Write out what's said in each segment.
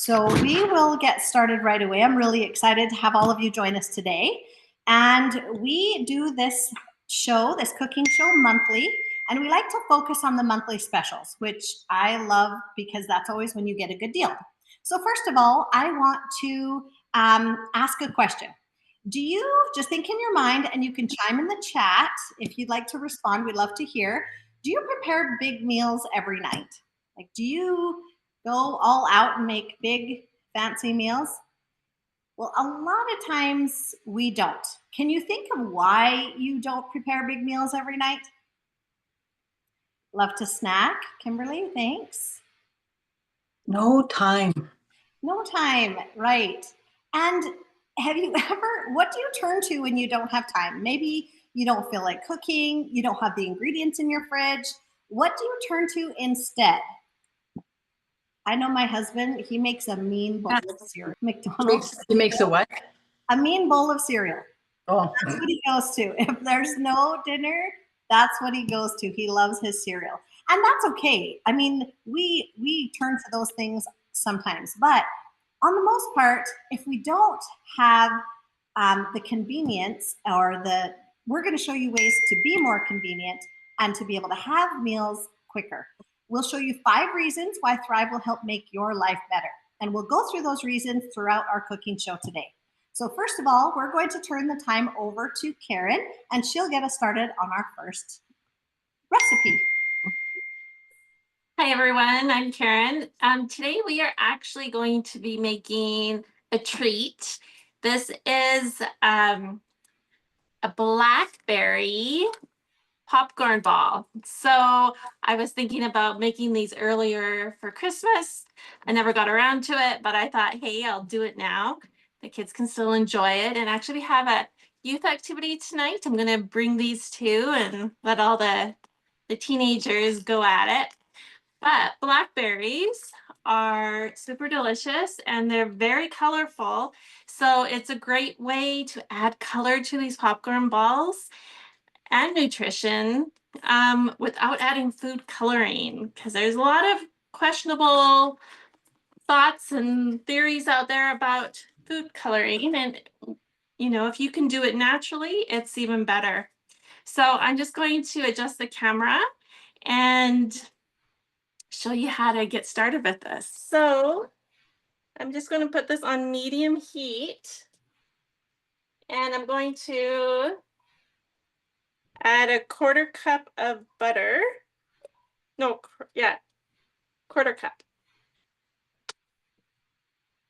So we will get started right away. I'm really excited to have all of you join us today. And we do this show, this cooking show monthly, and we like to focus on the monthly specials, which I love because that's always when you get a good deal. So first of all, I want to ask a question. Do you just think in your mind, and you can chime in the chat if you'd like to respond, we'd love to hear. Do you prepare big meals every night? Like, do you go all out and make big fancy meals? Well, a lot of times we don't. Can you think of why you don't prepare big meals every night? Love to snack. Kimberly, thanks. No time. No time, right. And have you ever, what do you turn to when you don't have time? Maybe you don't feel like cooking, you don't have the ingredients in your fridge. What do you turn to instead? I know my husband, he makes a mean bowl of cereal. McDonald's. He makes a what? A mean bowl of cereal. Oh. That's what he goes to. If there's no dinner, that's what he goes to. He loves his cereal. And that's okay. I mean, we turn to those things sometimes, but on the most part, if we don't have the convenience we're going to show you ways to be more convenient and to be able to have meals quicker. We'll show you 5 reasons why Thrive will help make your life better. And we'll go through those reasons throughout our cooking show today. So first of all, we're going to turn the time over to Karen, and she'll get us started on our first recipe. Hi everyone, I'm Karen. Today we are actually going to be making a treat. This is a blackberry popcorn ball. So I was thinking about making these earlier for Christmas. I never got around to it, but I thought, hey, I'll do it now. The kids can still enjoy it. And actually we have a youth activity tonight. I'm gonna bring these two and let all the teenagers go at it. But blackberries are super delicious and they're very colorful. So it's a great way to add color to these popcorn balls and nutrition without adding food coloring, because there's a lot of questionable thoughts and theories out there about food coloring. And, you know, if you can do it naturally, it's even better. So I'm just going to adjust the camera and show you how to get started with this. So I'm just going to put this on medium heat, and I'm going to add a 1/4 cup of butter. No, yeah, 1/4 cup.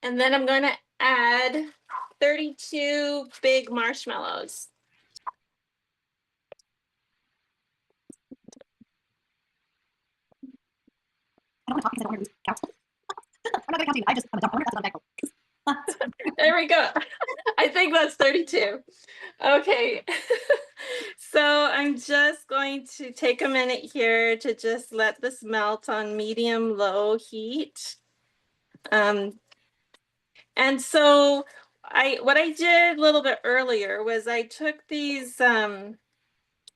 And then I'm going to add 32 big marshmallows. There we go. I think that's 32. Okay. So I'm just going to take a minute here to just let this melt on medium-low heat. And so what I did a little bit earlier was I took these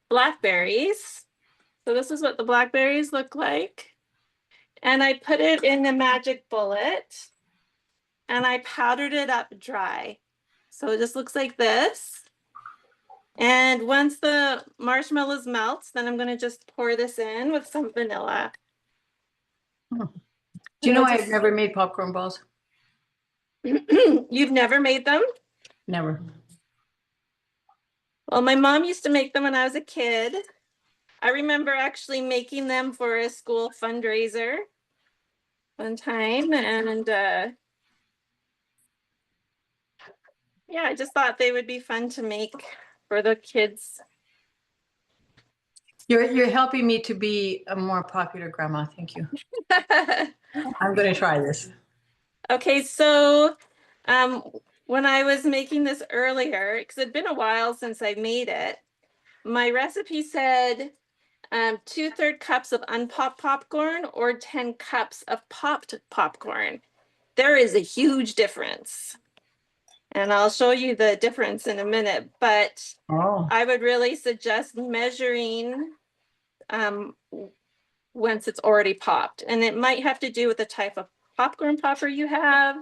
blackberries. So this is what the blackberries look like. And I put it in a magic bullet and I powdered it up dry. So it just looks like this. And once the marshmallows melt, then I'm going to just pour this in with some vanilla. Do you know I've never made popcorn balls? You've never made them? Never. Well, my mom used to make them when I was a kid. I remember actually making them for a school fundraiser one time, and yeah, I just thought they would be fun to make for the kids. You're helping me to be a more popular grandma. Thank you. I'm going to try this. Okay, so when I was making this earlier, because it'd been a while since I made it, my recipe said 2/3 cups of unpopped popcorn or 10 cups of popped popcorn. There is a huge difference. And I'll show you the difference in a minute, but I would really suggest measuring once it's already popped. And it might have to do with the type of popcorn popper you have.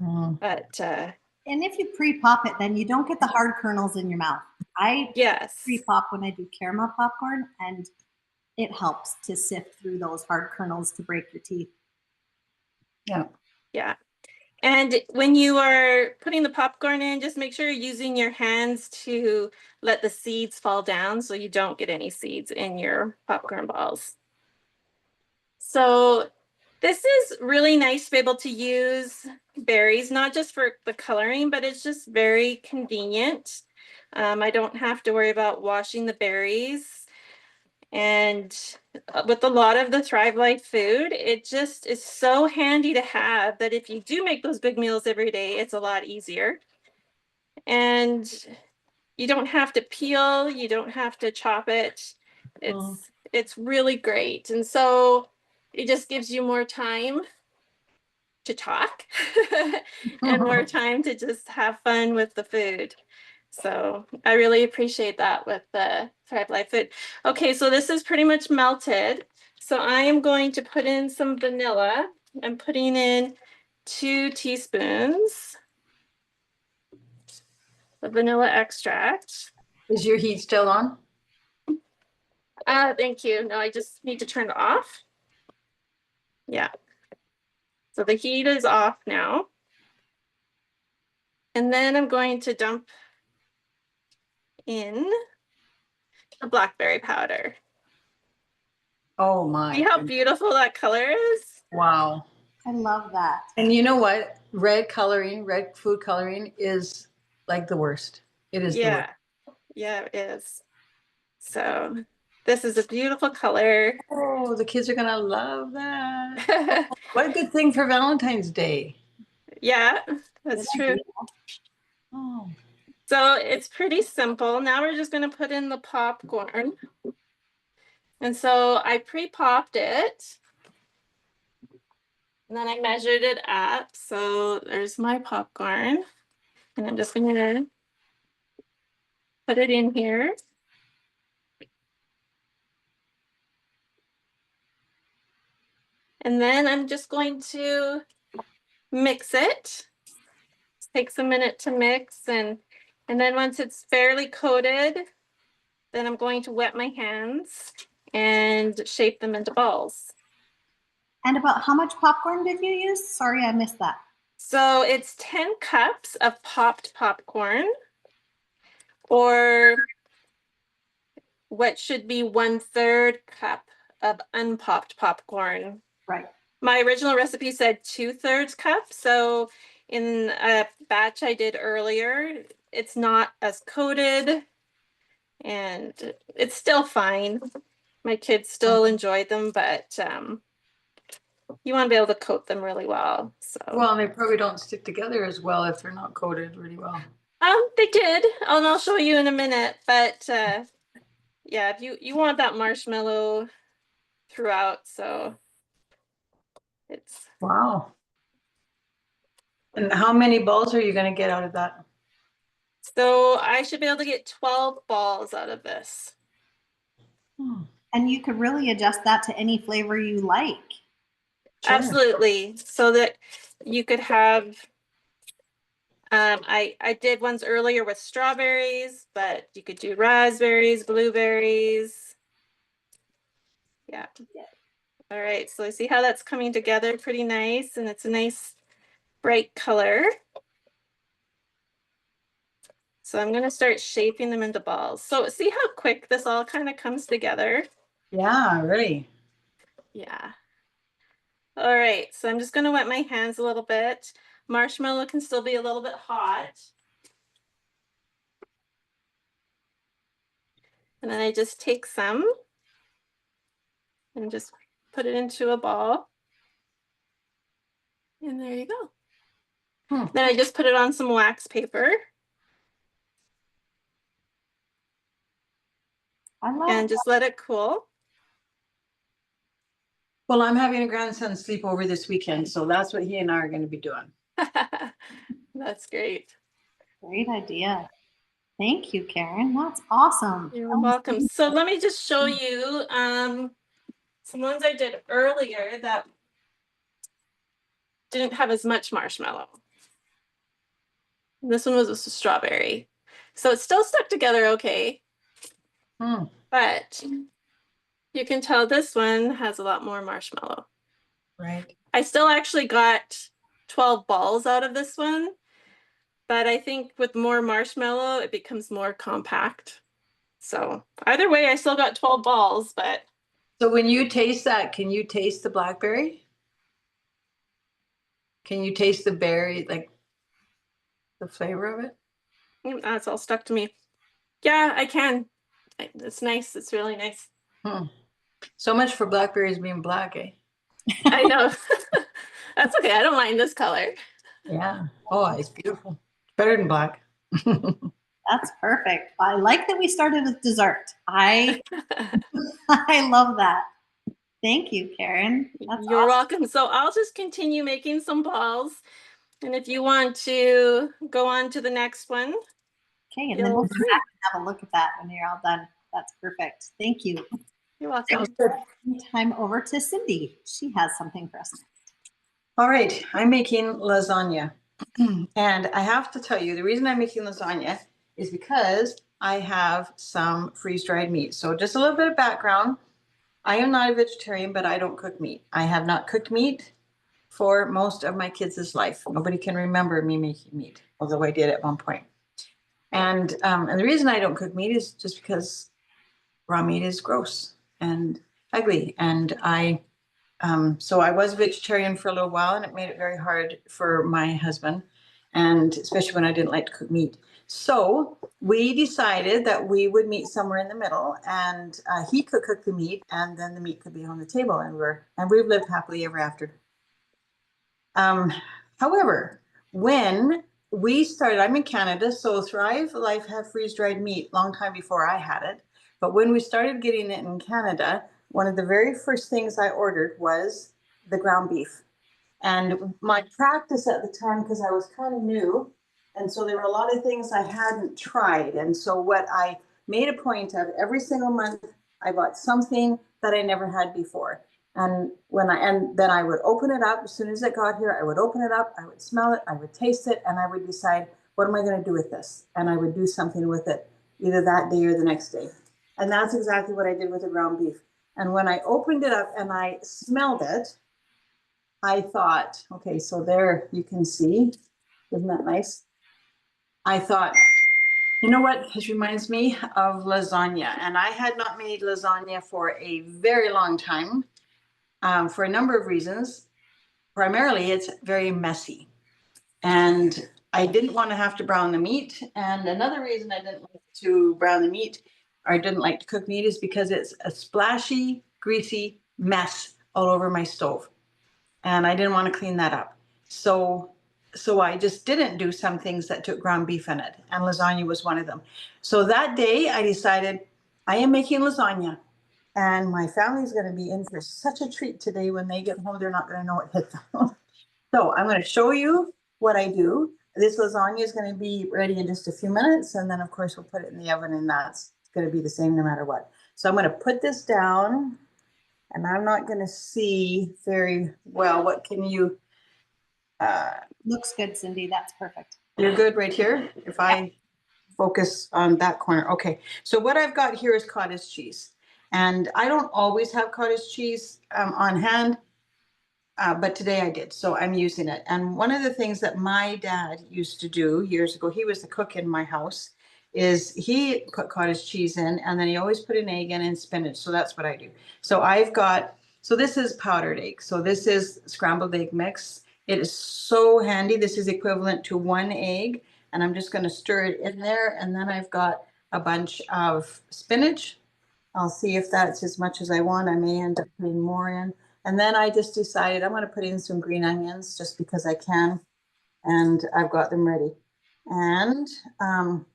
Mm. But And if you pre-pop it, then you don't get the hard kernels in your mouth. I yes. pre-pop when I do caramel popcorn, and it helps to sift through those hard kernels to break your teeth. Yeah. Yeah. And when you are putting the popcorn in, just make sure you're using your hands to let the seeds fall down so you don't get any seeds in your popcorn balls. So this is really nice to be able to use berries, not just for the coloring, but it's just very convenient. I don't have to worry about washing the berries. And with a lot of the Thrive Life food, it just is so handy to have that if you do make those big meals every day, it's a lot easier. And you don't have to peel, you don't have to chop it. It's really great. And so it just gives you more time to talk and more time to just have fun with the food. So I really appreciate that with the Thrive Life food. Okay, so this is pretty much melted. So I am going to put in some vanilla. I'm putting in 2 teaspoons of vanilla extract. Is your heat still on? Thank you. No, I just need to turn it off. Yeah. So the heat is off now. And then I'm going to dump in the blackberry powder. Oh my. See how beautiful that color is? Wow. I love that. And you know what? Red food coloring is like the worst. It is the worst. Yeah, it is. So this is a beautiful color. Oh, the kids are gonna love that. What a good thing for Valentine's Day. Yeah, that's true. Oh. So it's pretty simple. Now we're just going to put in the popcorn. And so I pre-popped it. And then I measured it up. So there's my popcorn. And I'm just going to put it in here. And then I'm just going to mix it. Takes a minute to mix, and then once it's fairly coated, then I'm going to wet my hands and shape them into balls. And about how much popcorn did you use? Sorry, I missed that. So it's 10 cups of popped popcorn, or what should be 1/3 cup of unpopped popcorn. Right. My original recipe said 2/3 cup. So in a batch I did earlier, it's not as coated and it's still fine. My kids still enjoyed them, but you want to be able to coat them really well. So Well, they probably don't stick together as well if they're not coated really well. they did, and I'll show you in a minute. But yeah, if you want that marshmallow throughout, so it's Wow. And how many balls are you going to get out of that? so I should be able to get 12 balls out of this. And you could really adjust that to any flavor you like. Sure. Absolutely, so that you could have. I did ones earlier with strawberries, but you could do raspberries, blueberries. Yeah. All right, so I see how that's coming together pretty nice, and it's a nice bright color. So I'm going to start shaping them into balls. So see how quick this all kind of comes together? Yeah, really. Yeah. All right, so I'm just going to wet my hands a little bit. Marshmallow can still be a little bit hot. And then I just take some and just put it into a ball. And there you go. Then I just put it on some wax paper. And just let it cool. Well, I'm having a grandson sleepover this weekend, so that's what he and I are going to be doing. That's great. Great idea. Thank you, Karen. That's awesome. You're welcome. So let me just show you some ones I did earlier that didn't have as much marshmallow. This one was a strawberry. So it still stuck together okay. But you can tell this one has a lot more marshmallow. Right. I still actually got 12 balls out of this one, but I think with more marshmallow, it becomes more compact. So either way, I still got 12 balls, but. So when you taste that, can you taste the blackberry? Can you taste the berry, like the flavor of it? That's all stuck to me. Yeah, I can. It's nice. It's really nice. So much for blackberries being black, eh? I know. That's okay. I don't mind this color. Yeah. Oh, it's beautiful. Better than black. That's perfect. I like that we started with dessert. I love that. Thank you, Karen. That's You're awesome. welcome. So I'll just continue making some balls. And if you want to go on to the next one. Okay, and then we'll come back and have a look at that when you're all done. That's perfect. Thank you. You're welcome. Time over to Cindy. She has something for us. All right, I'm making lasagna. And I have to tell you, the reason I'm making lasagna is because I have some freeze-dried meat. So just a little bit of background. I am not a vegetarian, but I don't cook meat. I have not cooked meat for most of my kids' life. Nobody can remember me making meat, although I did at one point. And the reason I don't cook meat is just because raw meat is gross and ugly. And so I was vegetarian for a little while, and it made it very hard for my husband, and especially when I didn't like to cook meat. So we decided that we would meet somewhere in the middle, and he could cook the meat, and then the meat could be on the table, and we've lived happily ever after. However, when we started, I'm in Canada, so Thrive Life had freeze-dried meat long time before I had it. But when we started getting it in Canada, one of the very first things I ordered was the ground beef. And my practice at the time, because I was kind of new, and so there were a lot of things I hadn't tried. And so what I made a point of, every single month, I bought something that I never had before. And then I would open it up. As soon as it got here, I would open it up, I would smell it, I would taste it, and I would decide, what am I going to do with this? And I would do something with it, either that day or the next day. And that's exactly what I did with the ground beef. And when I opened it up and I smelled it, I thought, okay, so there you can see, isn't that nice? I thought, you know what? This reminds me of lasagna. And I had not made lasagna for a very long time. For a number of reasons. Primarily, it's very messy. And I didn't want to have to brown the meat. And another reason I didn't like to brown the meat, or I didn't like to cook meat, is because it's a splashy, greasy mess all over my stove. And I didn't want to clean that up. So I just didn't do some things that took ground beef in it. And lasagna was one of them. So that day I decided I am making lasagna. And my family is going to be in for such a treat today. When they get home, they're not going to know what hit them. So I'm going to show you what I do. This lasagna is going to be ready in just a few minutes. And then, of course, we'll put it in the oven, and that's going to be the same no matter what. So I'm going to put this down, and I'm not going to see very well. What can you? Looks good, Cindy. That's perfect. You're good right here? If I focus on that corner. Okay. So what I've got here is cottage cheese. And I don't always have cottage cheese on hand, but today I did. So I'm using it. And one of the things that my dad used to do years ago, he was the cook in my house, is he put cottage cheese in, and then he always put an egg in and spinach. So that's what I do. So so this is powdered egg. So this is scrambled egg mix. It is so handy. This is equivalent to 1 egg. And I'm just going to stir it in there. And then I've got a bunch of spinach. I'll see if that's as much as I want. I may end up putting more in. And then I just decided I'm going to put in some green onions just because I can. And I've got them ready. And I'm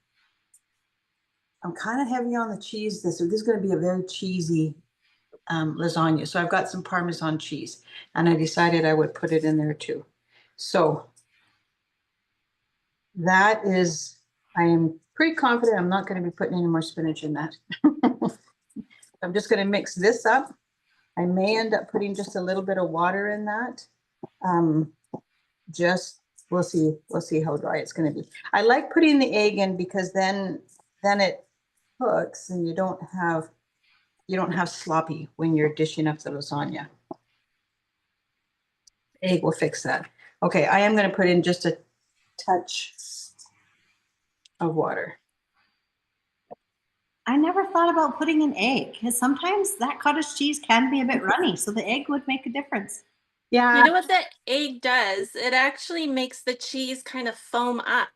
kind of heavy on the cheese. This is going to be a very cheesy lasagna. So I've got some Parmesan cheese. And I decided I would put it in there too. So that is, I am pretty confident I'm not going to be putting any more spinach in that. I'm just going to mix this up. I may end up putting just a little bit of water in that. just, we'll see how dry it's going to be. I like putting the egg in because then it cooks and you don't have sloppy when you're dishing up the lasagna. Egg will fix that. Okay, I am going to put in just a touch of water. I never thought about putting an egg because sometimes that cottage cheese can be a bit runny, so the egg would make a difference. Yeah. You know what that egg does? It actually makes the cheese kind of foam up.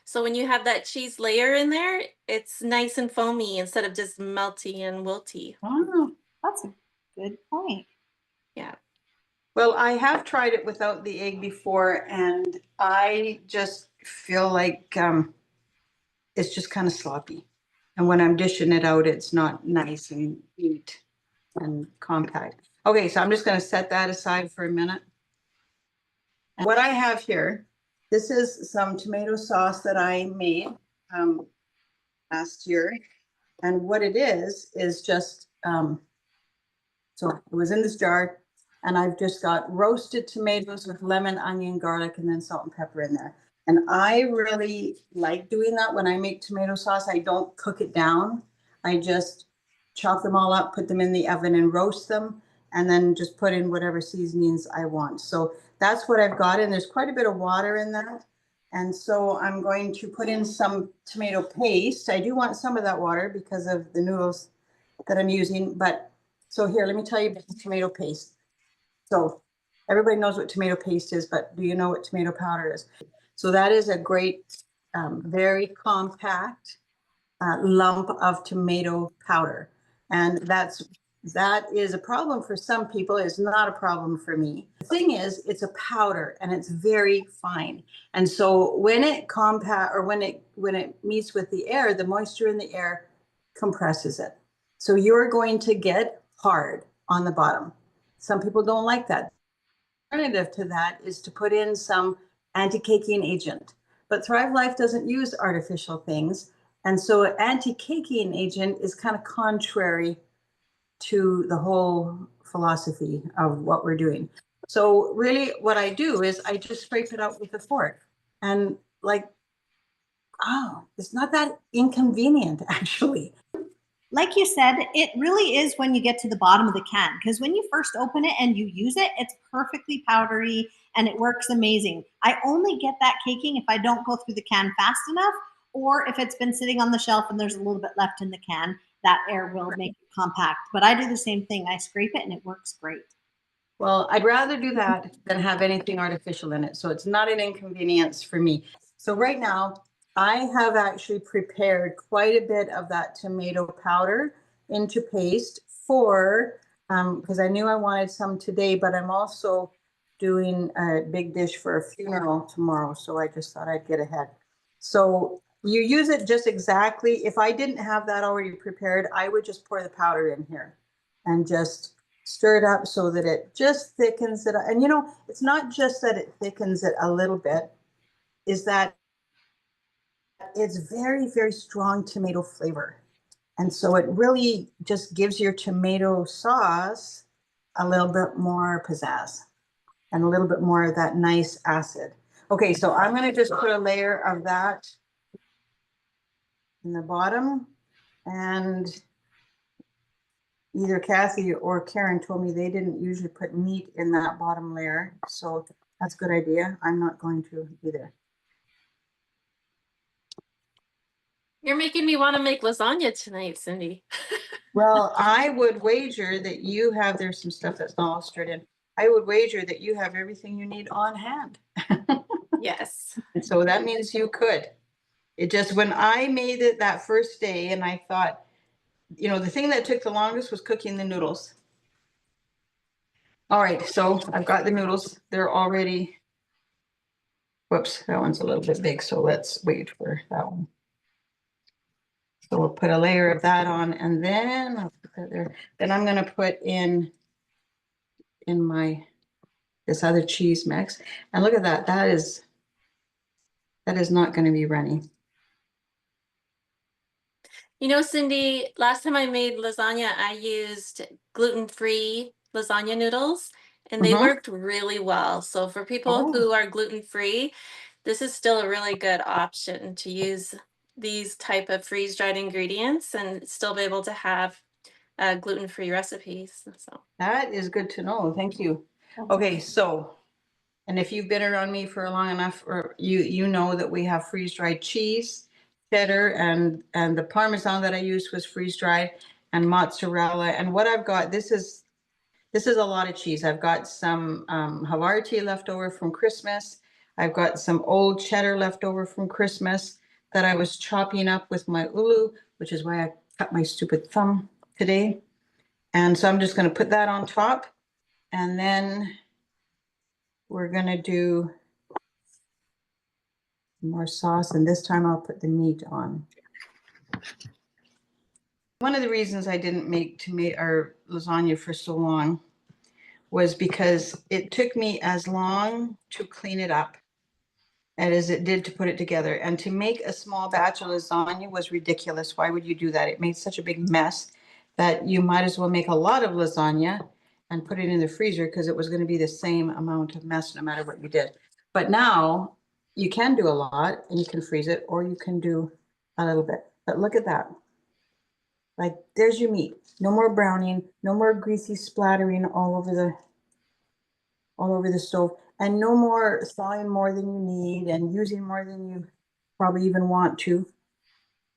So when you have that cheese layer in there, it's nice and foamy instead of just melty and wilty. Oh, That's a good point. Yeah. well, I have tried it without the egg before, and I just feel like it's just kind of sloppy. And when I'm dishing it out, it's not nice and neat and compact. Okay, so I'm just going to set that aside for a minute. And what I have here, this is some tomato sauce that I made last year. And what it is just, so it was in this jar, and I've just got roasted tomatoes with lemon, onion, garlic, and then salt and pepper in there. And I really like doing that when I make tomato sauce. I don't cook it down. I just chop them all up, put them in the oven and roast them, and then just put in whatever seasonings I want. So that's what I've got. And there's quite a bit of water in that. And so I'm going to put in some tomato paste. I do want some of that water because of the noodles that I'm using. But so here, let me tell you about the tomato paste. So everybody knows what tomato paste is, but do you know what tomato powder is? So that is a great, very compact lump of tomato powder. And that is a problem for some people. It's not a problem for me. The thing is, it's a powder and it's very fine. And so when it when it meets with the air, the moisture in the air compresses it. So you're going to get hard on the bottom. Some people don't like that. The alternative to that is to put in some anti-caking agent. But Thrive Life doesn't use artificial things. And so an anti-caking agent is kind of contrary to the whole philosophy of what we're doing. So really what I do is I just scrape it out with a fork. And like, oh, it's not that inconvenient actually. Like you said, it really is when you get to the bottom of the can, because when you first open it and you use it, it's perfectly powdery and it works amazing. I only get that caking if I don't go through the can fast enough, or if it's been sitting on the shelf and there's a little bit left in the can, that air will make it compact. But I do the same thing. I scrape it and it works great. Well, I'd rather do that than have anything artificial in it. So it's not an inconvenience for me. So right now, I have actually prepared quite a bit of that tomato powder into paste for, because I knew I wanted some today, but I'm also doing a big dish for a funeral tomorrow. So I just thought I'd get ahead. So you use it just exactly. If I didn't have that already prepared, I would just pour the powder in here and just stir it up so that it just thickens it. And it's not just that it thickens it a little bit, is that it's very, very strong tomato flavor. And so it really just gives your tomato sauce a little bit more pizzazz and a little bit more of that nice acid. Okay, so I'm going to just put a layer of that in the bottom. And either Kathy or Karen told me they didn't usually put meat in that bottom layer. So that's a good idea. I'm not going to either. You're making me want to make lasagna tonight, Cindy. Well, I would wager that you have, there's some stuff that's not all stirred in. I would wager that you have everything you need on hand. Yes. And so that means you could. It just, when I made it that first day and I thought, the thing that took the longest was cooking the noodles. All right, so I've got the noodles. They're already, whoops, that one's a little bit big. So let's wait for that one. So we'll put a layer of that on, and then I'll put that there. Then I'm going to put in this other cheese mix. And look at that. That is not going to be runny. Cindy, last time I made lasagna, I used gluten-free lasagna noodles, and they Mhm. worked really well. So for people Oh, who are gluten-free, this is still a really good option to use these type of freeze-dried ingredients and still be able to have gluten-free recipes. So that is good to know. Thank you. That's Okay, so, and if you've been around me for long enough, or you know that we have freeze-dried cheese, cheddar, and the Parmesan that I used was freeze-dried, and mozzarella. And what I've got, this is a lot of cheese. I've got some Havarti left over from Christmas. I've got some old cheddar left over from Christmas that I was chopping up with my ulu, which is why I cut my stupid thumb today. And so I'm just going to put that on top. And then we're going to do more sauce. And this time I'll put the meat on. One of the reasons I didn't make tomato or lasagna for so long was because it took me as long to clean it up as it did to put it together. And to make a small batch of lasagna was ridiculous. Why would you do that? It made such a big mess that you might as well make a lot of lasagna and put it in the freezer because it was going to be the same amount of mess no matter what you did. But now you can do a lot and you can freeze it, or you can do a little bit. But look at that. Like, there's your meat. No more browning, no more greasy splattering all over the stove, and no more thawing more than you need and using more than you probably even want to.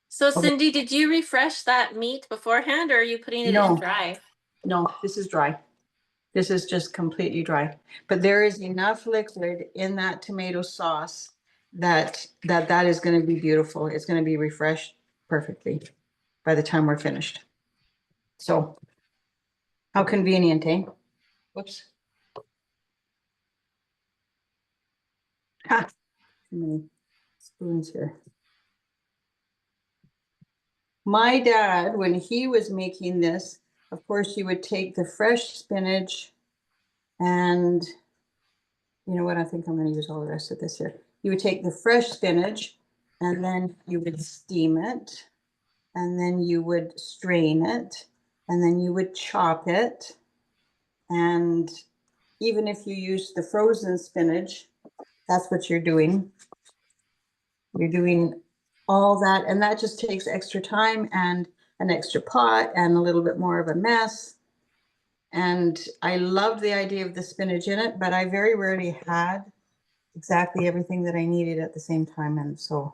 So Okay, Cindy, did you refresh that meat beforehand, or are you putting it in no, dry? no, this is dry. This is just completely dry. But there is enough liquid in that tomato sauce that is going to be beautiful. It's going to be refreshed perfectly by the time we're finished. So how convenient, eh? Whoops. Ha, too many spoons here. My dad, when he was making this, of course, you would take the fresh spinach and you know what? I think I'm going to use all the rest of this here. You would take the fresh spinach and then you would steam it, and then you would strain it, and then you would chop it. And even if you use the frozen spinach, that's what you're doing. You're doing all that, and that just takes extra time and an extra pot and a little bit more of a mess. And I loved the idea of the spinach in it, but I very rarely had exactly everything that I needed at the same time. And so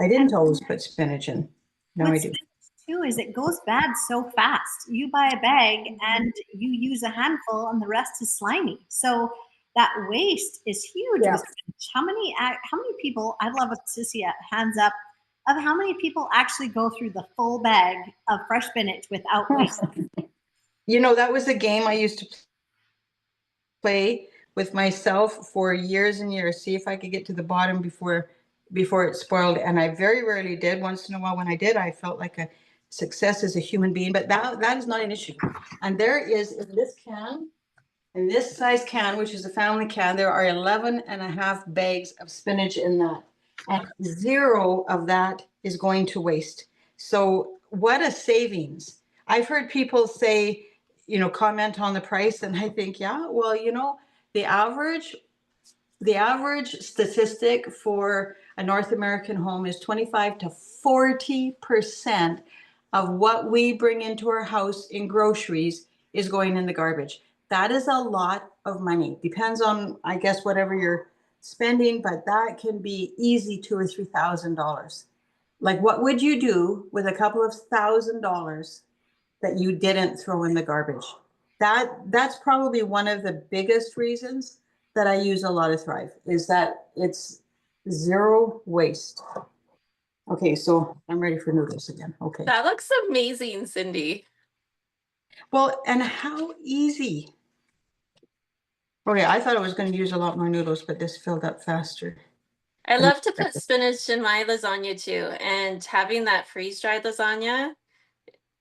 I didn't always put spinach in. Now I what's do. too is it goes bad so fast. You buy a bag and you use a handful and the rest is slimy. So that waste is huge Yeah. with spinach. How many people, I'd love to see a hands up of how many people actually go through the full bag of fresh spinach without waste. You know, that was a game I used to play with myself for years and years, see if I could get to the bottom before it spoiled. And I very rarely did. Once in a while when I did, I felt like a success as a human being, but that is not an issue. And there is in this size can, which is a family can, there are 11 and a half bags of spinach in that. And 0 of that is going to waste. So what a savings. I've heard people say, you know, comment on the price, and I think, yeah, well, you know, the average statistic for a North American home is 25 to 40% of what we bring into our house in groceries is going in the garbage. That is a lot of money. Depends on, I guess, whatever you're spending, but that can be easy $2,000 or $3,000. Like, what would you do with a couple of $1,000 that you didn't throw in the garbage? That's probably one of the biggest reasons that I use a lot of Thrive, is that it's 0 waste. Okay, so I'm ready for noodles again. Okay. That looks amazing, Cindy. Well, and how easy. Okay, I thought I was going to use a lot more noodles, but this filled up faster. I love to put spinach in my lasagna too, and having that freeze-dried lasagna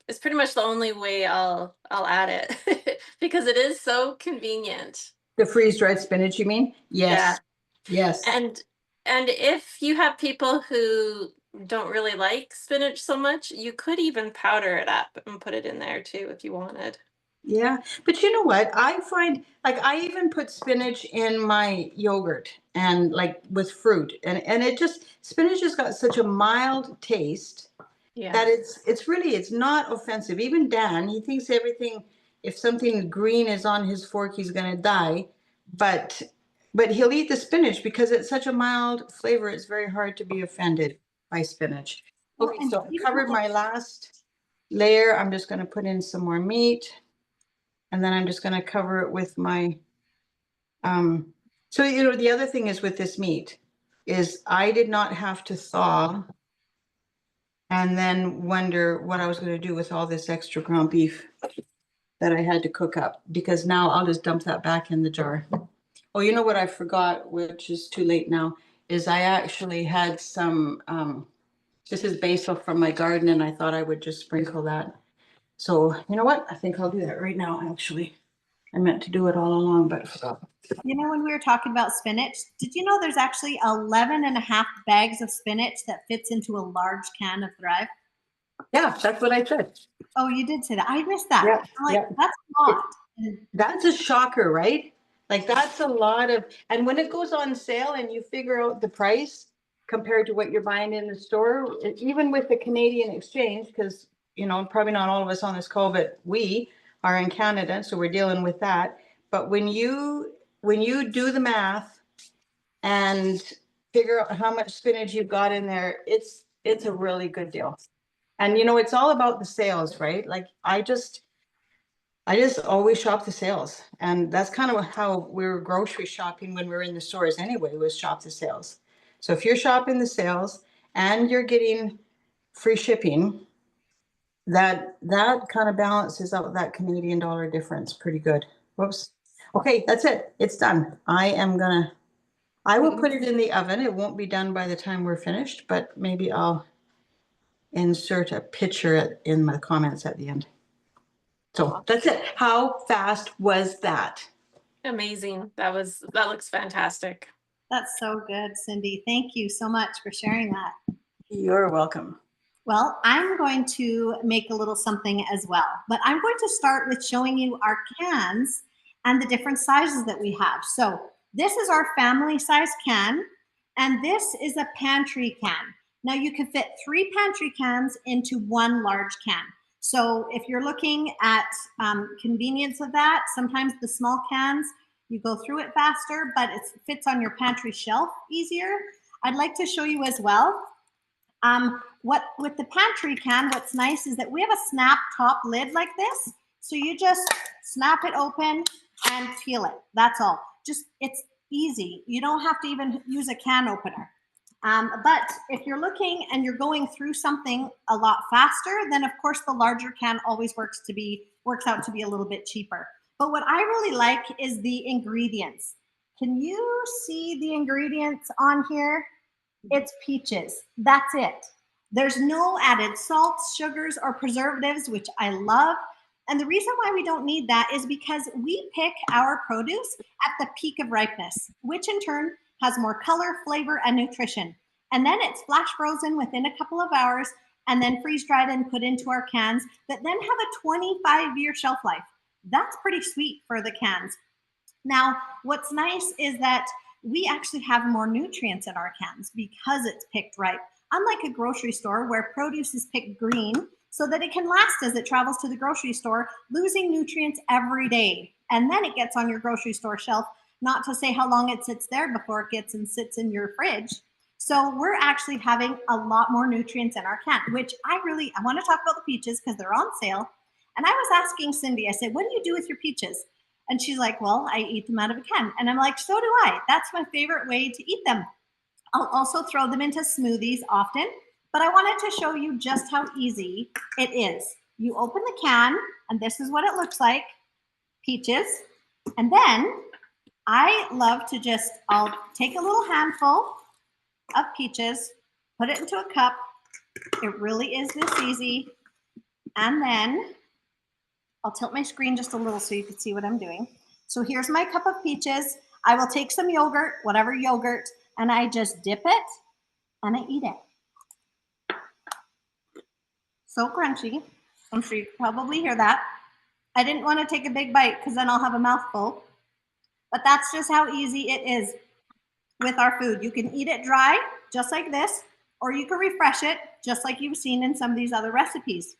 is pretty much the only way I'll add it because it is so convenient. The freeze-dried spinach, you mean? Yes. Yeah. Yes. And if you have people who don't really like spinach so much, you could even powder it up and put it in there too if you wanted. Yeah, but you know what? I find like I even put spinach in my yogurt and like with fruit, and it just spinach has got such a mild taste Yeah. that it's not offensive. Even Dan, he thinks everything, if something green is on his fork, he's gonna die. But he'll eat the spinach because it's such a mild flavor. It's very hard to be offended by spinach. Well, Okay, and so I even covered my last layer. I'm just gonna put in some more meat. And then I'm just going to cover it with my, so, you know, the other thing is with this meat is I did not have to thaw and then wonder what I was going to do with all this extra ground beef that I had to cook up, because now I'll just dump that back in the jar. Oh, you know what I forgot, which is too late now, is I actually had some, this is basil from my garden, and I thought I would just sprinkle that. So you know what? I think I'll do that right now, actually. I meant to do it all along, but I forgot. You know, when we were talking about spinach, did you know there's actually 11 and a half bags of spinach that fits into a large can of Thrive? Yeah, that's what I said. Oh, you did say that. I missed that. Yeah, I'm like, yeah. that's a lot. And That's a shocker, right? Like that's a lot of, and when it goes on sale and you figure out the price compared to what you're buying in the store, even with the Canadian exchange, because you know, probably not all of us on this call, but we are in Canada, so we're dealing with that. But when you do the math and figure out how much spinach you've got in there, it's a really good deal. And you know, it's all about the sales, right? Like I just always shop the sales. And that's kind of how we were grocery shopping when we were in the stores anyway, was shop the sales. So if you're shopping the sales and you're getting free shipping, that kind of balances out that Canadian dollar difference pretty good. Whoops. Okay, that's it. It's done. I will put it in the oven. It won't be done by the time we're finished, but maybe I'll insert a picture in my comments at the end. So that's it. How fast was that? Amazing. That looks fantastic. that's so good, Cindy. Thank you so much for sharing that. You're welcome. Well, I'm going to make a little something as well, but I'm going to start with showing you our cans and the different sizes that we have. So this is our family size can, and this is a pantry can. Now you can fit 3 pantry cans into 1 large can. So if you're looking at convenience of that, sometimes the small cans, you go through it faster, but it fits on your pantry shelf easier. I'd like to show you as well what with the pantry can, what's nice is that we have a snap top lid like this. So you just snap it open and peel it. That's all. Just, it's easy. You don't have to even use a can opener. But if you're looking and you're going through something a lot faster, then of course the larger can always works out to be a little bit cheaper. But what I really like is the ingredients. Can you see the ingredients on here? It's peaches. That's it. There's no added salts, sugars, or preservatives, which I love. And the reason why we don't need that is because we pick our produce at the peak of ripeness, which in turn has more color, flavor, and nutrition. And then it's flash frozen within a couple of hours and then freeze dried and put into our cans that then have a 25-year shelf life. That's pretty sweet for the cans. Now, what's nice is that we actually have more nutrients in our cans because it's picked ripe. Unlike a grocery store where produce is picked green so that it can last as it travels to the grocery store, losing nutrients every day. And then it gets on your grocery store shelf, not to say how long it sits there before it gets and sits in your fridge. So we're actually having a lot more nutrients in our can, which I want to talk about the peaches because they're on sale. And I was asking Cindy, I said, what do you do with your peaches? And she's like, well, I eat them out of a can. And I'm like, so do I. That's my favorite way to eat them. I'll also throw them into smoothies often, but I wanted to show you just how easy it is. You open the can, and this is what it looks like, peaches. And then I love to I'll take a little handful of peaches, put it into a cup. It really is this easy. And then I'll tilt my screen just a little so you can see what I'm doing. So here's my cup of peaches. I will take some yogurt, whatever yogurt, and I just dip it and I eat it. So crunchy. I'm sure you can probably hear that. I didn't want to take a big bite because then I'll have a mouthful. But that's just how easy it is with our food. You can eat it dry, just like this, or you can refresh it, just like you've seen in some of these other recipes.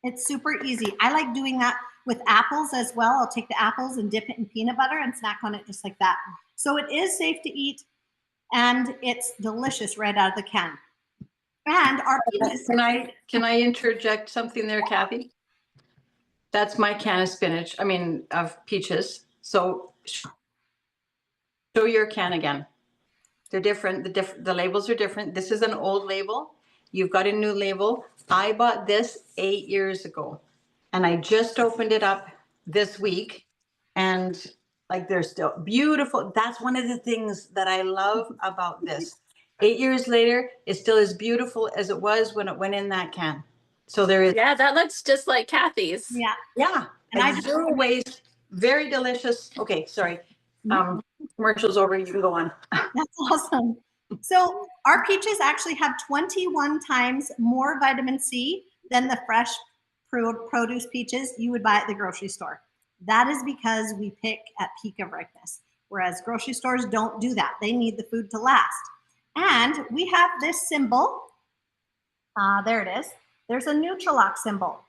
It's super easy. I like doing that with apples as well. I'll take the apples and dip it in peanut butter and snack on it just like that. So it is safe to eat, and it's delicious right out of the can. And our peaches. Can I interject something there, Kathy? That's my can of spinach, of peaches. So show your can again. They're different. The labels are different. This is an old label. You've got a new label. I bought this 8 years ago, and I just opened it up this week, and like they're still beautiful. That's one of the things that I love about this. 8 years later, it's still as beautiful as it was when it went in that can. So there is. Yeah, that looks just like Kathy's. Yeah. Yeah. And I zero waste. Very delicious. Okay, sorry. Commercial's over. You can go on. That's awesome. So our peaches actually have 21 times more vitamin C than the fresh produce peaches you would buy at the grocery store. That is because we pick at peak of ripeness, whereas grocery stores don't do that. They need the food to last. And we have this symbol. There it is. There's a Nutrillock symbol.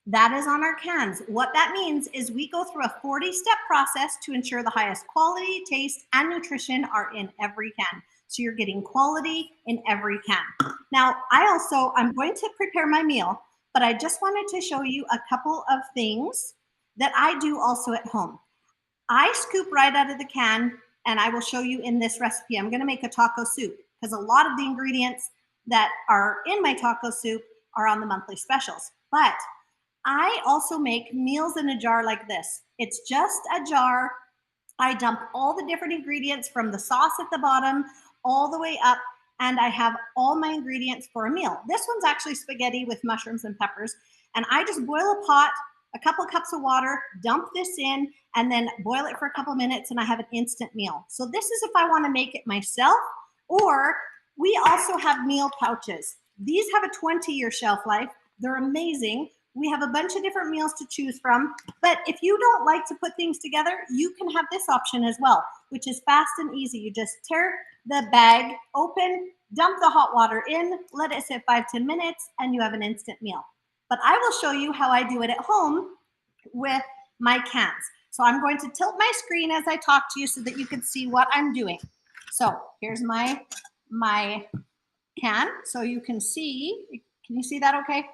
That is on our cans. What that means is we go through a 40-step process to ensure the highest quality, taste, and nutrition are in every can. So you're getting quality in every can. Now, I'm going to prepare my meal, but I just wanted to show you a couple of things that I do also at home. I scoop right out of the can, and I will show you in this recipe. I'm gonna make a taco soup because a lot of the ingredients that are in my taco soup are on the monthly specials. But I also make meals in a jar like this. It's just a jar. I dump all the different ingredients from the sauce at the bottom all the way up, and I have all my ingredients for a meal. This one's actually spaghetti with mushrooms and peppers, and I just boil a pot, a couple cups of water, dump this in, and then boil it for a couple minutes, and I have an instant meal. So this is if I want to make it myself, or we also have meal pouches. These have a 20-year shelf life. They're amazing. We have a bunch of different meals to choose from, but if you don't like to put things together, you can have this option as well, which is fast and easy. You just tear the bag open, dump the hot water in, let it sit 5-10 minutes, and you have an instant meal. But I will show you how I do it at home with my cans. So I'm going to tilt my screen as I talk to you so that you can see what I'm doing. So here's my can, so you can see. Can you see that okay?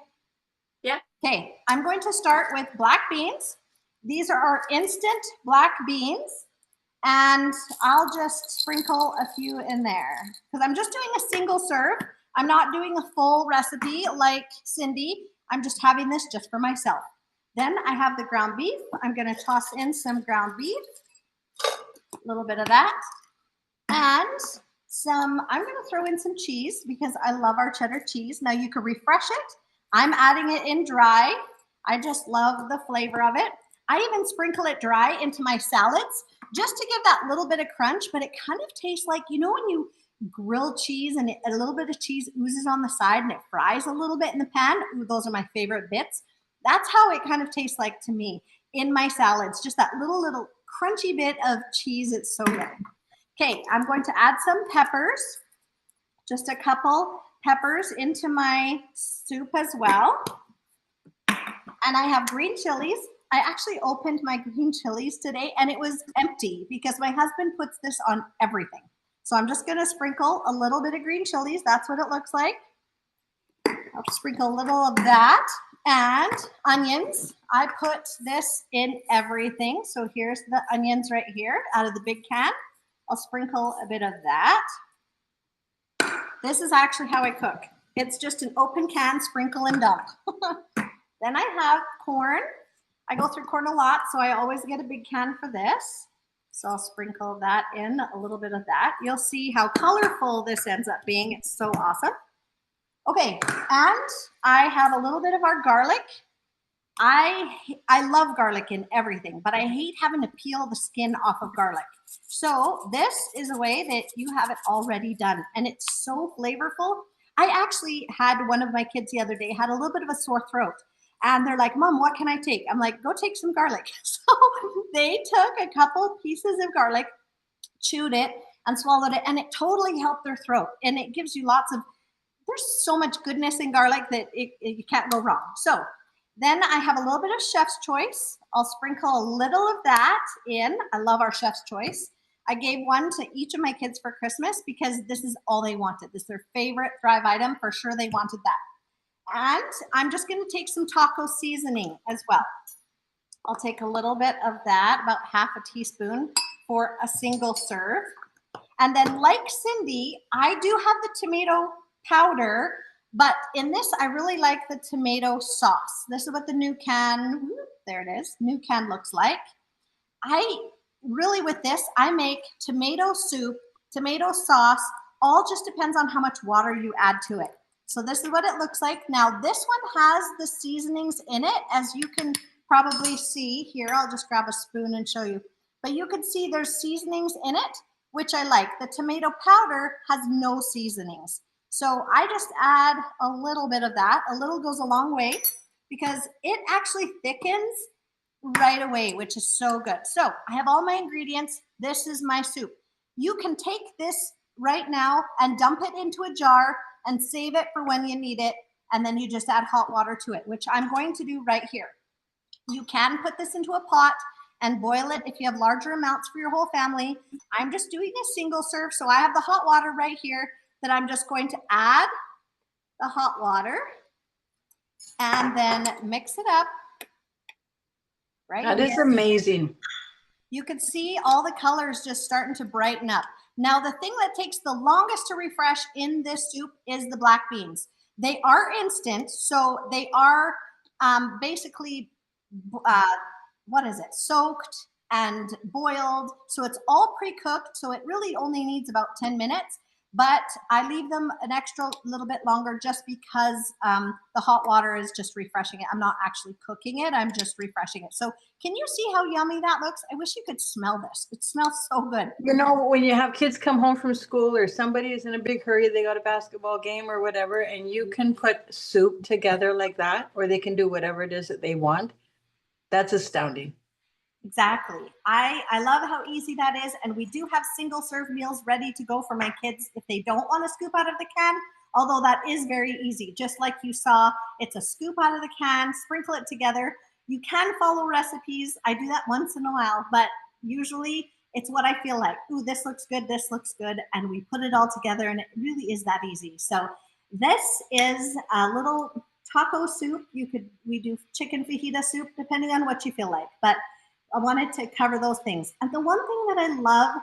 Yeah. Okay, I'm going to start with black beans. These are our instant black beans, and I'll just sprinkle a few in there because I'm just doing a single serve. I'm not doing a full recipe like Cindy. I'm just having this just for myself. Then I have the ground beef. I'm going to toss in some ground beef, a little bit of that, and I'm going to throw in some cheese because I love our cheddar cheese. Now you can refresh it. I'm adding it in dry. I just love the flavor of it. I even sprinkle it dry into my salads just to give that little bit of crunch, but it kind of tastes like, you know, when you grill cheese and a little bit of cheese oozes on the side and it fries a little bit in the pan. Ooh, those are my favorite bits. That's how it kind of tastes like to me in my salads. Just that little crunchy bit of cheese. It's so good. Okay, I'm going to add some peppers, just a couple peppers into my soup as well. And I have green chilies. I actually opened my green chilies today and it was empty because my husband puts this on everything. So I'm just gonna sprinkle a little bit of green chilies. That's what it looks like. I'll sprinkle a little of that. And onions. I put this in everything. So here's the onions right here out of the big can. I'll sprinkle a bit of that. This is actually how I cook. It's just an open can, sprinkle and dump. Then I have corn. I go through corn a lot, so I always get a big can for this. So I'll sprinkle that in, a little bit of that. You'll see how colorful this ends up being. It's so awesome. Okay, and I have a little bit of our garlic. I love garlic in everything, but I hate having to peel the skin off of garlic. So this is a way that you have it already done, and it's so flavorful. I actually had one of my kids the other day had a little bit of a sore throat, And they're like, Mom, what can I take? I'm like, go take some garlic. So they took a couple pieces of garlic, chewed it, and swallowed it, and it totally helped their throat. And it gives you lots of, there's so much goodness in garlic that you can't go wrong. So then I have a little bit of chef's choice. I'll sprinkle a little of that in. I love our chef's choice. I gave one to each of my kids for Christmas because this is all they wanted. This is their favorite Thrive item. For sure they wanted that. And I'm just going to take some taco seasoning as well. I'll take a little bit of that, about half a teaspoon for a single serve. And then like Cindy, I do have the tomato powder, but in this, I really like the tomato sauce. This is what the new can, there it is, new can looks like. I really, with this, I make tomato soup, tomato sauce, all just depends on how much water you add to it. So this is what it looks like. Now this one has the seasonings in it, as you can probably see here. I'll just grab a spoon and show you. But you can see there's seasonings in it, which I like. The tomato powder has no seasonings. So I just add a little bit of that. A little goes a long way because it actually thickens right away, which is so good. So I have all my ingredients. This is my soup. You can take this right now and dump it into a jar and save it for when you need it. And then you just add hot water to it, which I'm going to do right here. You can put this into a pot and boil it if you have larger amounts for your whole family. I'm just doing a single serve. So I have the hot water right here that I'm just going to add the hot water and then mix it up. Right that here. is amazing. You can see all the colors just starting to brighten up. Now, the thing that takes the longest to refresh in this soup is the black beans. They are instant, so they are basically, what is it, soaked and boiled. So it's all pre-cooked, so it really only needs about 10 minutes. But I leave them an extra little bit longer just because the hot water is just refreshing it. I'm not actually cooking it, I'm just refreshing it. So can you see how yummy that looks? I wish you could smell this. It smells so good. You know, when you have kids come home from school or somebody is in a big hurry, they got a basketball game or whatever, and you can put soup together like that, or they can do whatever it is that they want. That's astounding. Exactly. I love how easy that is. And we do have single serve meals ready to go for my kids if they don't want to scoop out of the can, although that is very easy. Just like you saw, it's a scoop out of the can, sprinkle it together. You can follow recipes. I do that once in a while, but usually it's what I feel like. Ooh, this looks good, this looks good. And we put it all together and it really is that easy. So this is a little taco soup. We do chicken fajita soup, depending on what you feel like. But I wanted to cover those things. And the one thing that I love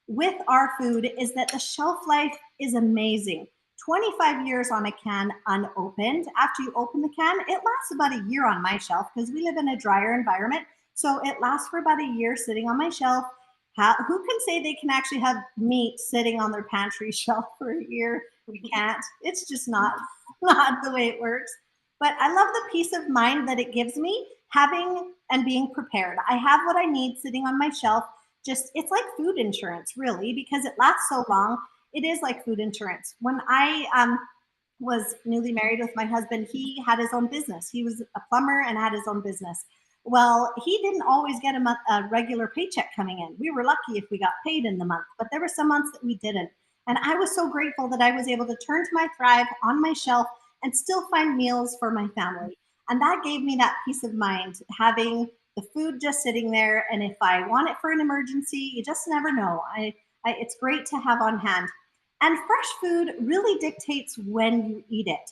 with our food is that the shelf life is amazing. 25 years on a can unopened. After you open the can, it lasts about a year on my shelf because we live in a drier environment. So it lasts for about a year sitting on my shelf. Who can say they can actually have meat sitting on their pantry shelf for a year? We can't. It's just not the way it works. But I love the peace of mind that it gives me having and being prepared. I have what I need sitting on my shelf. Just, it's like food insurance, really, because it lasts so long. It is like food insurance. When I was newly married with my husband, he had his own business. He was a plumber and had his own business. Well, he didn't always get a regular paycheck coming in. We were lucky if we got paid in the month, but there were some months that we didn't. And I was so grateful that I was able to turn to my Thrive on my shelf and still find meals for my family. And that gave me that peace of mind, having the food just sitting there. And if I want it for an emergency, you just never know. It's great to have on hand. And fresh food really dictates when you eat it.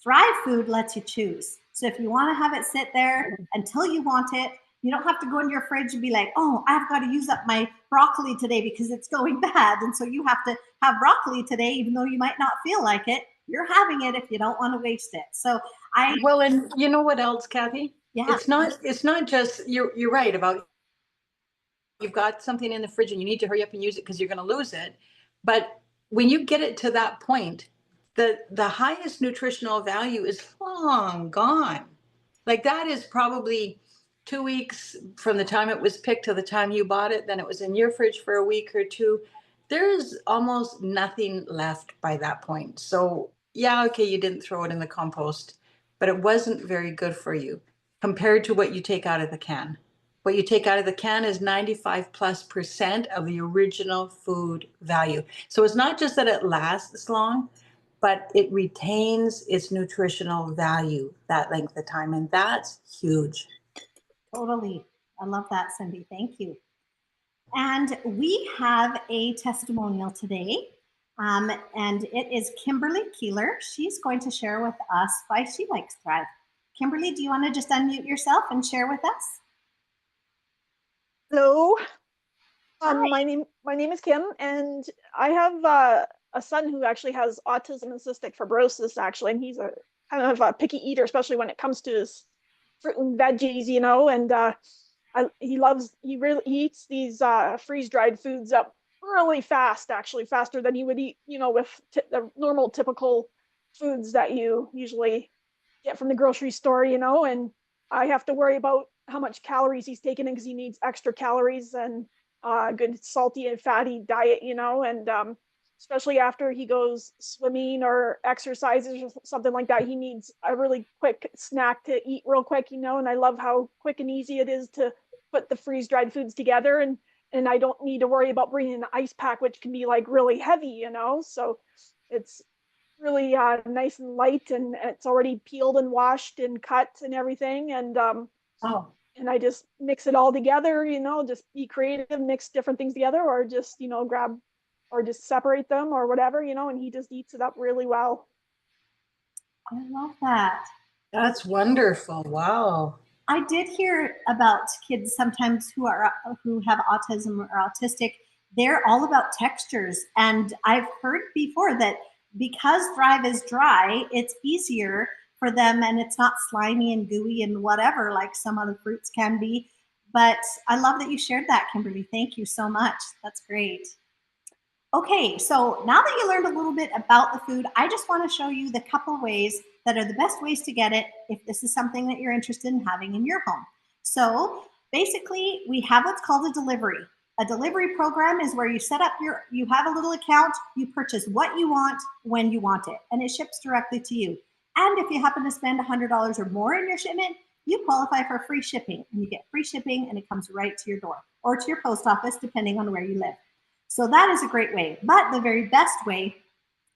Thrive food lets you choose. So if you want to have it sit there until you want it, you don't have to go into your fridge and be like, oh, I've got to use up my broccoli today because it's going bad. And so you have to have broccoli today, even though you might not feel like it. You're having it if you don't want to waste it. So well, and you know what else, Kathy? Yeah. It's not just, you're right about, you've got something in the fridge and you need to hurry up and use it because you're going to lose it. But when you get it to that point, the highest nutritional value is long gone. Like that is probably 2 weeks from the time it was picked to the time you bought it. Then it was in your fridge for a week or two. There's almost nothing left by that point. So yeah, okay, you didn't throw it in the compost, but it wasn't very good for you compared to what you take out of the can. What you take out of the can is 95+% of the original food value. So it's not just that it lasts long, but it retains its nutritional value that length of time. And that's huge. Totally. I love that, Cindy. Thank you. And we have a testimonial today, and it is Kimberly Keeler. She's going to share with us why she likes Thrive. Kimberly, do you want to just unmute yourself and share with us? Hello. My name is Kim, and I have a son who actually has autism and cystic fibrosis, actually, and he's a kind of a picky eater, especially when it comes to his fruit and veggies, you know. And he eats these freeze-dried foods up really fast, actually faster than he would eat, you know, with the normal typical foods that you usually get from the grocery store, you know. And I have to worry about how much calories he's taking because he needs extra calories and good salty and fatty diet, you know. And especially after he goes swimming or exercises or something like that, he needs a really quick snack to eat real quick, you know. And I love how quick and easy it is to put the freeze-dried foods together, and I don't need to worry about bringing an ice pack, which can be like really heavy, you know. So it's really nice and light, and it's already peeled and washed and cut and everything. And and I just mix it all together, you know, just be creative, mix different things together, or just, you know, grab or just separate them or whatever, you know, and he just eats it up really well. I love that. That's wonderful. Wow. I did hear about kids sometimes who have autism or autistic. They're all about textures, and I've heard before that because Thrive is dry, it's easier for them, and it's not slimy and gooey and whatever like some other fruits can be. But I love that you shared that, Kimberly. Thank you so much. That's great. Okay, so now that you learned a little bit about the food, I just want to show you the couple ways that are the best ways to get it if this is something that you're interested in having in your home. So basically, we have what's called a delivery. A delivery program is where you set up you have a little account, you purchase what you want when you want it, and it ships directly to you. And if you happen to spend $100 or more in your shipment, you qualify for free shipping, and you get free shipping, and it comes right to your door or to your post office, depending on where you live. So that is a great way. But the very best way,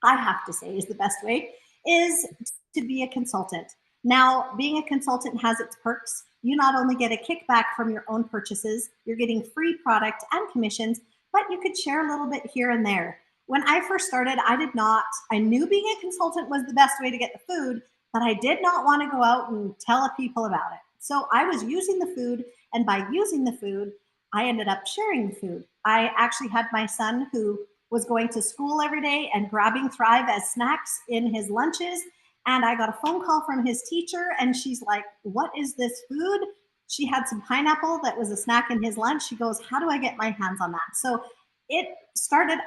I have to say is the best way, is to be a consultant. Now, being a consultant has its perks. You not only get a kickback from your own purchases, you're getting free product and commissions, but you could share a little bit here and there. When I first started, I knew being a consultant was the best way to get the food, but I did not want to go out and tell people about it. So I was using the food, and by using the food, I ended up sharing the food. I actually had my son who was going to school every day and grabbing Thrive as snacks in his lunches. And I got a phone call from his teacher, and she's like, "What is this food?" She had some pineapple that was a snack in his lunch. She goes, "How do I get my hands on that?" So I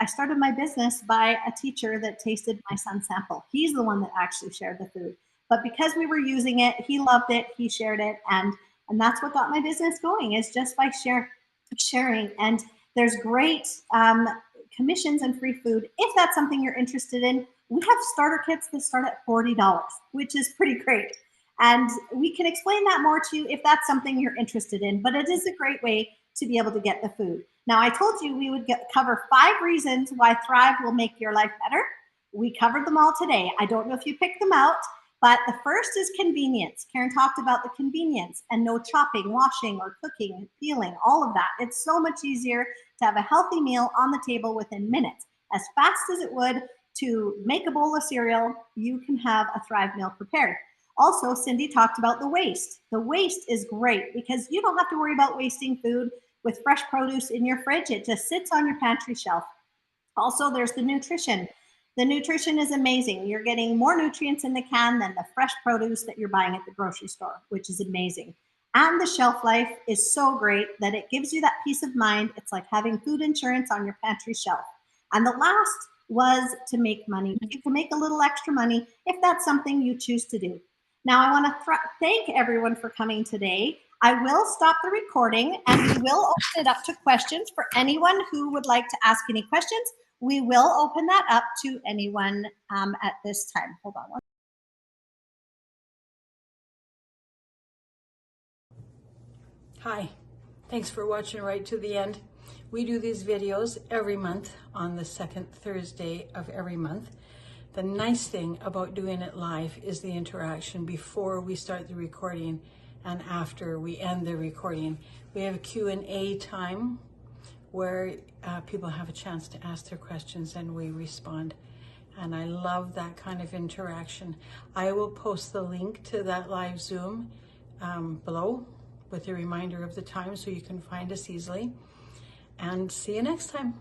started my business by a teacher that tasted my son's sample. He's the one that actually shared the food. But because we were using it, he loved it, he shared it, and that's what got my business going, is just by sharing. And there's great commissions and free food. If that's something you're interested in, we have starter kits that start at $40, which is pretty great. And we can explain that more to you if that's something you're interested in, but it is a great way to be able to get the food. Now, I told you we would cover 5 reasons why Thrive will make your life better. We covered them all today. I don't know if you picked them out, but the first is convenience. Karen talked about the convenience and no chopping, washing, or cooking, peeling, all of that. It's so much easier to have a healthy meal on the table within minutes. As fast as it would to make a bowl of cereal, you can have a Thrive meal prepared. Also, Cindy talked about the waste. The waste is great because you don't have to worry about wasting food with fresh produce in your fridge. It just sits on your pantry shelf. Also, there's the nutrition. The nutrition is amazing. You're getting more nutrients in the can than the fresh produce that you're buying at the grocery store, which is amazing. And the shelf life is so great that it gives you that peace of mind. It's like having food insurance on your pantry shelf. And the last was to make money. You can make a little extra money if that's something you choose to do. Now, I want to thank everyone for coming today. I will stop the recording, and we will open it up to questions for anyone who would like to ask any questions. We will open that up to anyone at this time. Hold on one Hi, thanks for watching right to the end. We do these videos every month on the second Thursday of every month. The nice thing about doing it live is the interaction before we start the recording and after we end the recording. We have a Q&A time where people have a chance to ask their questions and we respond. And I love that kind of interaction. I will post the link to that live Zoom below with a reminder of the time so you can find us easily. And see you next time.